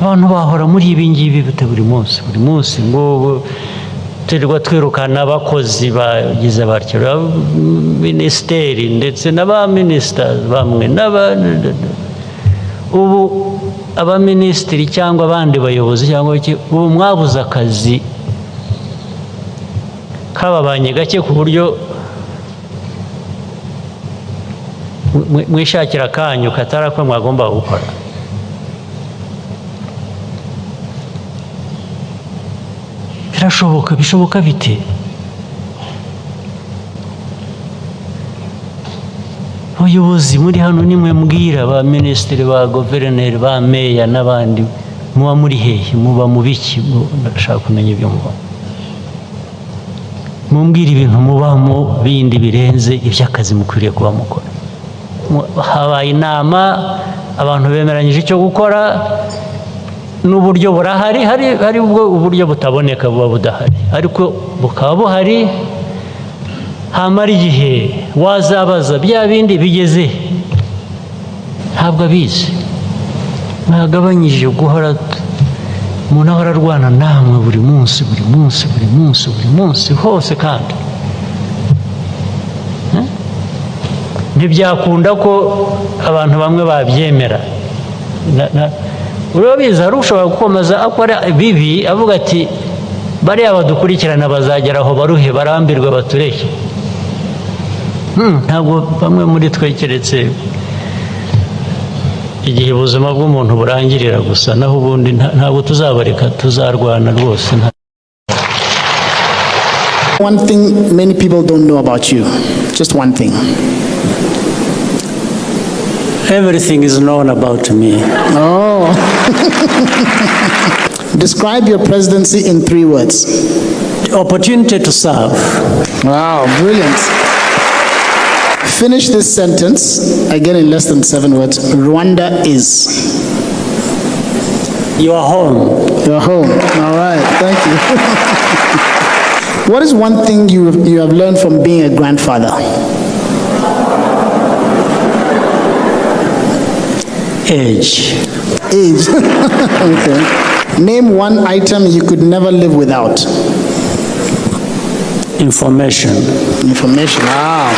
abantu bahora muri ibi ngibi bite buri munsi ngo turirwa twirukana abakozi bagize batyo minisiteri ndetse n'abaminisita bamwe ubu abaminisitiri cyangwa abandi bayobozi cyangwa ubu mwabuze akazi kababanye gake ku buryo mwishakira akanyu katari ako mwagomba gukora. Bishoboka bite? Abayobozi muri hano nimwe mbwira, ba minisitiri, ba guverineri, ba meya n'abandi, muba muri hehe? Muba mu biki? Ndashaka kumenya ibyo muba. Mumbwira ibintu mubamo bindi birenze iby'akazi mukwiriye kuba mukora. Habaye inama, abantu bemeranyije icyo gukora, n'uburyo burahari, hari uburyo butaboneka buba budahari, ariko bukaba buhari. Hamara igihe wazabaza bya bindi bigeze, ntabwo abizi. Mwagabanyije guhora umuntu ahora arwana namwe buri munsi hose, kandi ntibyakunda ko abantu bamwe babyemera. Urabizi, hari ushobora gukomeza akora bibi avuga ati bariya badukurikirana bazagera aho baruhe, barambirwe, batureke. Ntabwo bamwe muri twe, keretse igihe ubuzima bw'umuntu burangirira gusa, naho ubundi ntabwo tuzabareka, tuzarwana rwose. One thing many people don't know about you, just one thing. Everything is known about me. Oh. Describe your presidency in 3 words. The opportunity to serve. Wow, brilliant. Finish this sentence, again in less than 7 words. Rwanda is. Your home. Your home. All right, thank you. What is one thing you have learned from being a grandfather? Age. Okay. Name one item you could never live without. Information. Wow.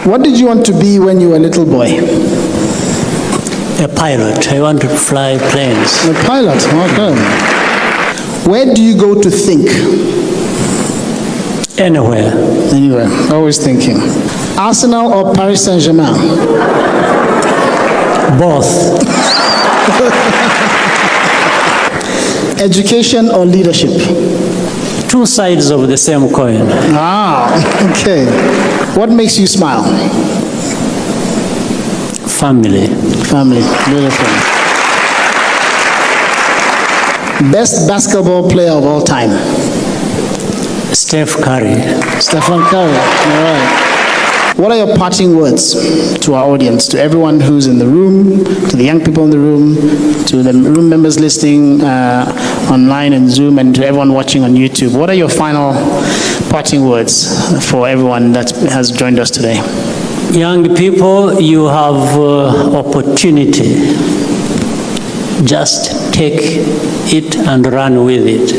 What did you want to be when you were a little boy? A pilot. I wanted to fly planes. A pilot, okay. Where do you go to think? Anywhere. Anywhere, always thinking. Arsenal or Paris Saint-Germain? Both. Education or leadership? 2 sides of the same coin. Okay. What makes you smile? Family. Beautiful. Best basketball player of all time? Stephen Curry. All right. What are your parting words to our audience, to everyone who's in the room, to the young people in the room, to the room members listening online and Zoom, and to everyone watching on YouTube? What are your final parting words for everyone that has joined us today? Young people, you have opportunity. Just take it and run with it.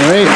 Great.